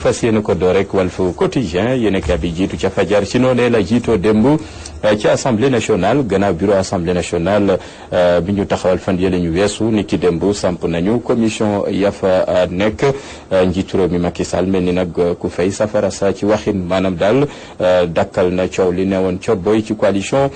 fas yéene ko door rek Walf Quotidien yéen a bi jiitu ca fajar ci noonee la jiitoo démb ci assemblée nationale gannaaw bureau assemblée nationale bi ñu taxawal fan yële ñu weesu ni ki démb samp nañu commission ya fa nekk njiitu réew mi Macky Sall mel ni nag ku fay safara sa ci waxin maanaam daal dakkal na coow li newoon cobboy ci coalition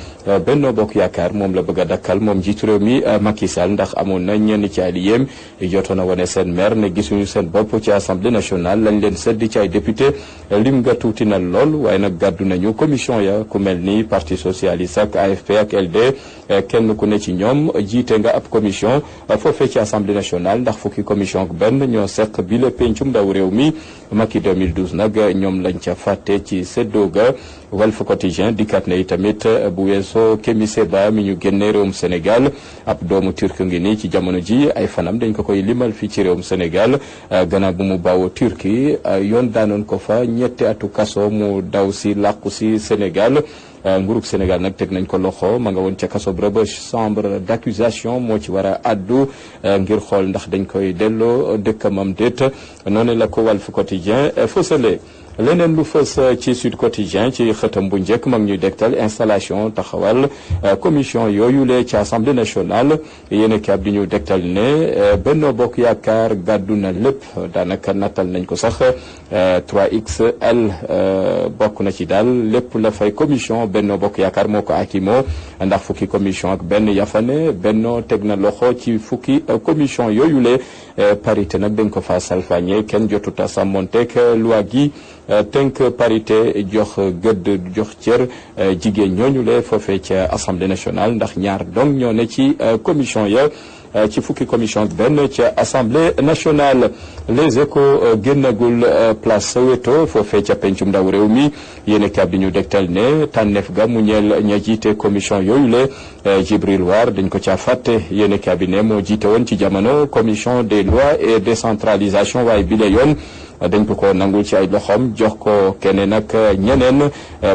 Benno Bokk Yaakaar moom la bëgg a dakkal moom njiitu réew mi Macky Sall ndax amoon na ñenn ci alliéem jotoon a wane seen maire ne gisuñu seen bopp ci assemblée nationale lañ leen sedd ci ay député lim nga tuuti na lool waaye nag gàddu nañu commission ya ku mel ni parti socialiste ak AFP ak LD kenn ku ne ci ñoom jiite nga ab commission foofee ci assemblée nationale ndax fukki commission ak benn ñoo seq bi le pencum ndaw réew mi Macky 2012 nag ñoom lañ ca fàtte ci séddoo ga Walf Quotidien dikkaat na itamit bu weesoo Kémi Séba mi ñu génne réewum Sénégal ab doomu turc ngi nii ci jamono ji ay fanam dañ ko koy limal fii ci réewum Sénégal gannaaw bu mu bawoo Turquie yoon daanoon ko fa ñetti atu kaso mu daw si làqu si Sénégal nguurug Sénégal nag teg nañ ko loxo ma nga woon ca kaso ba chambre d'accusation moo ci war a addu ngir xool ndax dañ koy delloo dëkkamam déet noonu la ko Walf Quotidien fësale leneen lu fës ci Sud Quotidien ci xëtam bu njëkk mag ñuy dektal installation taxawal commission yooyu lee ci assemblée nationale yéen kaab di ñu dektal ne Benno Bokk Yaakaar gàddu na lépp daanaka nattal nañ ko sax 3XL bokk na ci daal lépp la fay commission Benno Bokk Yaakaar moo ko akimoo ndax fukki commission ak benn yafane Benno teg na loxo ci fukki commission yooyu lee parité nag dañ ko fa salfañe kenn jotuta sàmmonteeg loi gi tënk parité jox gëdd jox cër jigéen ñooñu le foofee ca assemblée nationale ndax ñaar dong ñoo ne ci commission ya ci fukki commission ak benn ca assemblée nationale. Les Échos génnagul place Soweto foofee ca pencum ndaw réew mi yéen kab bi ñu dégtal ne tànneef ga mu ñeel ña jiite commission yooyu le Djibril War dañ ko caa fàtte yéen kab bi ne moo jiite woon ci jamono commission des lois et décentralisation waaye bi la yoon dañ ko nangul ci ay loxoom jox ko keneen ak ñeneen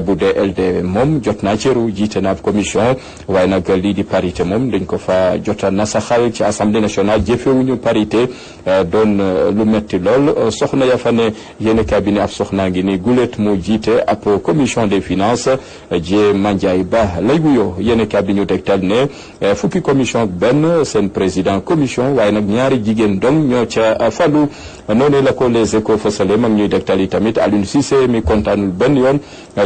bu dee LD moom jot naa cëru jiite na ab commission waaye nag lii di parité moom dañ ko fa jota nasaxal ci assemblée nationale jëfewuñu parité doon lu metti lool soxna ya fa ne yéen cabinet ab soxnaa ngi ni gulet mu jiite ab commission des finances Dié Mandiaye Ba lay wuyoo yéen cabinet ñu tegtal ne fukki commission benn seen président commission waaye nag ñaari jigéen dong ñoo ca falu noonu la ko les Échos fësale mag ñuy dégtal yi tamit Aliou Cissé mi kontaanul benn yoon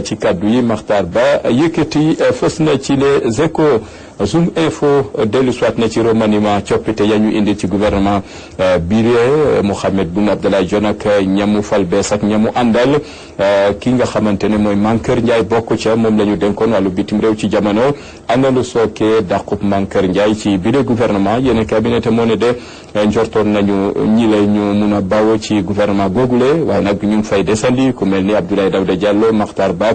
ci kaddu yi Makhtar Ba yëkkati fës na ci les Échos. Zoom info dellu soit na ci remaniement coppite ya ñu indi ci gouvernement biré Mohamed Boun Abdallah Dionne ak ñamu fal bees ak ñamu àndal ki nga xamante ne mooy Mankeur Ndiaye bokk ca moom la ñu dénkoon wàllu bitim réew ci jamono ana lu sookee dàqub Mankeur Ndiaye ci biré gouvernement yéen cabinet moo ne de njortoon nañu ñi lay ñu mun a bawo ci gouvernement googule waaye nag ñu ngi fay desandi ku mel ni Abdoulaye Daouda Diallo Makhtar Ba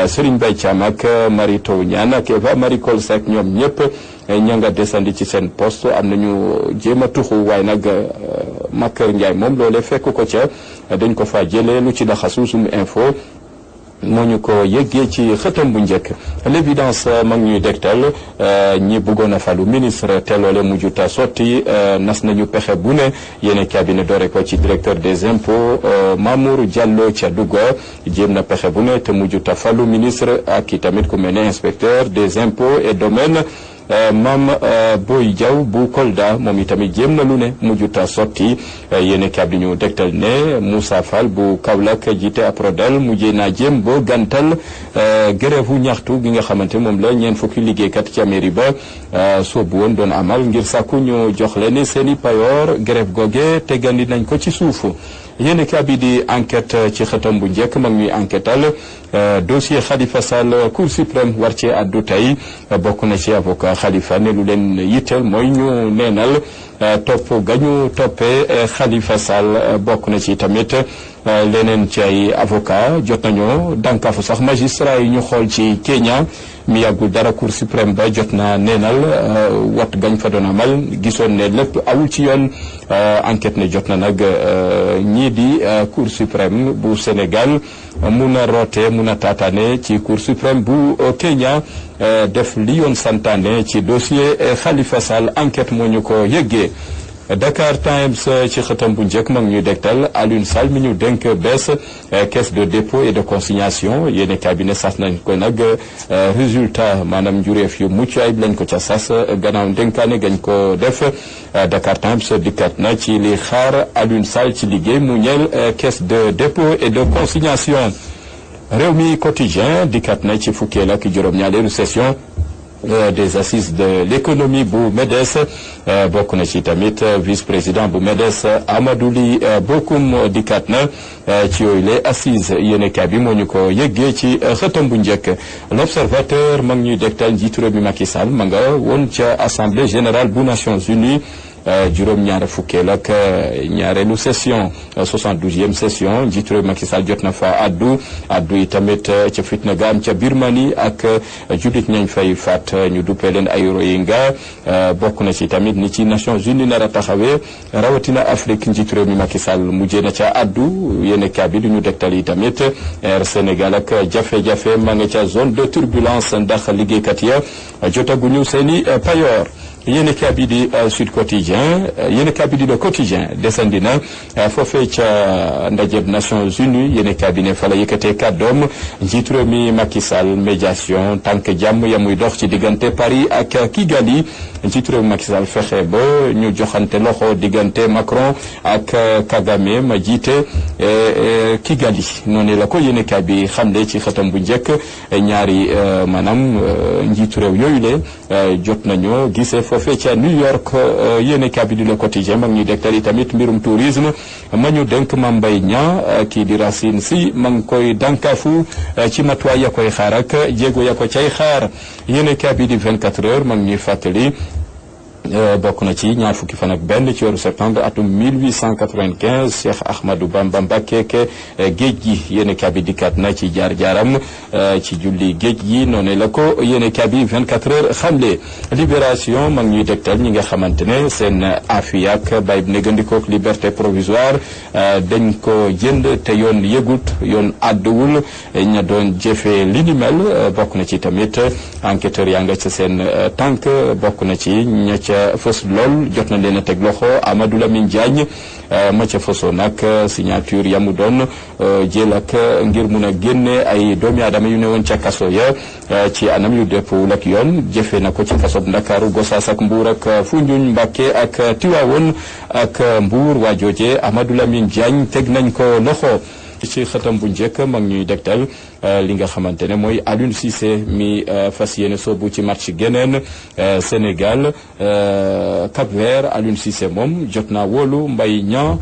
Serigne Mbaye Thiam ak Mary Teuw Niane ak Eva Marie Coll Seck ñoom ñëpp ña nga desandi ci seen poste am nañu jéem a tuxu waaye nag Mankeur Ndiaye moom loolee fekk ko ca dañ ko fa jëlee lu ci laxasu Zoom info moo ñu ko yëggee ci xëtam bu njëkk l'évidence mag ñuy dégtal ñi bëggoon a falu ministre te loole mujjuta sotti nas nañu pexe bu ne yéen cabinet doore ko ci directeur des impôts Mamour Diallo ca Louga jéem na pexe bu ne te mujjuta falu ministre ak i tamit ku mel ne inspecteur des impôts et domaines Mam Boy Diaw bu Kolda moom itamit jéem na lu ne mujjuta sotti yéen kab di ñu dégtal ne Moussa Fall bu Kaolack jiite Aprodel mujjee naa jéem ba gantal grève ñaxtu gi nga xamante moom la ñeen fukki liggéeykat ci mairie ba soobu woon doon amal ngir sàkku ñu jox leen seeni payoor grève goge tegandi nañ ko ci suufu yéen kab di enquête ci xëtam bu njëkk mag ñuy enquêtal dossier Khalifa Sall Cour suprême war ci addu tey bokk na ci avocat Khalifa ne lu leen yitteel mooy ñu neenal topp gañu toppee Khalifa Sall bokk na ci tamit leneen ci ay avocat jot nañoo dànkaafu sax magistrat yi ñu xool ci Kenya mi yàggul dara Cour suprême ba jot na neenal wat gañ fa doon amal gisoon ne lépp awul ci yoon enquête ne jot na nag ñii di Cour suprême bu Sénégal mun a roote mun a taataane ci Cour suprême bu Kenya def li yoon santaane ci dossier Khalifa Sall enquête moo ñu ko yëggee Dakar Times ci xëtam bu njëkk mag ñuy dégtal Alioune Sall mi ñu dénk bees caisse de dépôt et de consignation yéen cabinet sas nañ ko nag résultat maanaam njureef yu mucc ayib lañ ko ca sas gannaaw dénkaane gañ ko def Dakar Times dikkat na ci li xaar Alioune Sall ci liggéey mu ñeel caisse de dépôt et de consignation. Rewmi Quotidien dikkat na ci fukkeel ak juróom-ñaareelu session des assises de l'économie bu MEDES bokk na ci tamit vice-président bu MEDES Amadou Ly Bokoum dikkat na ci yooyu les assises yéenekaay bi moo ñu ko yëggee ci xëtam bu njëkk. L'Observateur mag ñuy dégtal njiitu réew mi Macky Sall ma nga woon ca assemblée générale bu Nations Unies juróom-ñaar fukkeel ak ñaareelu session 72e session njiitu réew Macky Sall jot na fa addu yi tamit ca fitna ga am ca Birmanie ak jullit ñañ fay faat ñu duppee leen ay Rohingya bokk na ci tamit ni ci Nations Unies nar a taxawee rawatina Afrique njiitu réew mi Macky Sall mujjee na ca addu yéen kaa bi du ñu dégtal yi tamit Air Sénégal ak jafe-jafe ma nga ca zone de turbulence ndax liggéeykat ya jotaguñu seeni payoor. yéen kabi di Sud Quotidien yéen kabi di Le Quotidien desandi na foofee ca ndajeb Nations Unies yéen kabi ne fa la yëkkatee kàddoom njiitu réew mi Macky Sall médiation tànk jàmm ya muy dox ci diggante Paris ak Kigali njiitu réew mi Macky Sall fexe ba ñu joxante loxo diggante Macron ak Kagame ma jiite Kigali noonu la ko yéen kabi xamle ci xëtam bu njëkk ñaari maanaam njiitu réew yooyu le jot nañu gisee foofee ca New York yéene kabi di Le Quotidien mag ñuy dégtal tamit mbirum tourisme ma ñu dénk Mame Mbaye Niang kii di Racine Sy ma ngi koy dànkaafu ci matuwaay ya koy xaar ak jéego ya ko cay xaar yéene kabi di 24 heures mag ñuy fàttali bokk na ci ñaar fukki fan ak benn ci weeru septembre atum 1895 Cheikh Ahmadou Bamba Mbacké géej gi yéene kabi dikkaat na ci jaar-jaaram ci julli géej gi noonu la ko yéene kabi 24 heures xamle. Libération mag ñuy dégtal ñi nga xamante ne seen afiyak bay négandikook liberté provisoire dañ ko jënd te yoon yëgut yoon àdduwul ña doon jëfee li ni mel bokk na ci tamit enquêteur yaa nga ca seen tànk bokk na ci ña ca fës lool jot na leen a teg loxo Amadou Lamine Diagne ma ca fësoo nag signature yamu doon jël ak ngir mun a génne ay doomi aadama yu ne woon ca kaso ya ci anam yu dëppwul ak yoon jëfee na ko ci kaso Ndakaaru Gossas ak Mbour ak Foundiougne Mbacké ak Tivaouane ak Mbour waa jooje Amadou Lamine Diagne teg nañ ko loxo. ci xëtam bu njëkk mag ñuy dégtal li nga xamante ne mooy Aliou Cissé mi fas yéene soobu ci match geneen Sénégal Cap-Vert Aliou Cissé moom jot naa wóolu Mbaye Niang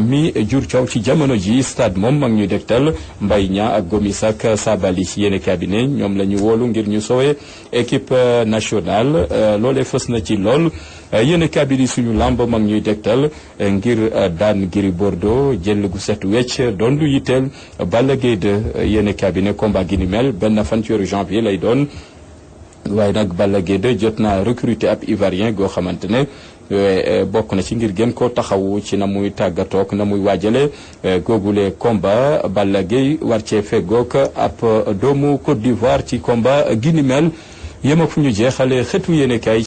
mi jur coow ci jamono ji stade moom mag ñuy dégtal Mbaye Niang ak Gomis ak Sabali yéene cabinet ñoom la ñu wóolu ngir ñu sowe équipe nationale loolee fës na ci lool. yéen kabiri suñu lamb mag ñuy dégtal ngir daan Gris Bordeaux jël gu set wecc doon lu yitteel Balla Gaye 2 yéen cabinet combat gi ni mel benn fan ci weeru janvier lay doon waaye nag Balla Gaye 2 jot naa recruter ab Ivoirien goo xamante ne bokk na ci ngir gën koo taxawu ci na muy tàggatoog na muy waajale googule combat Balla Gaye war cee feggoog ab doomu Côte d'Ivoire ci combat gi ni mel yem ak fu ñu jeexale xetu yéen kay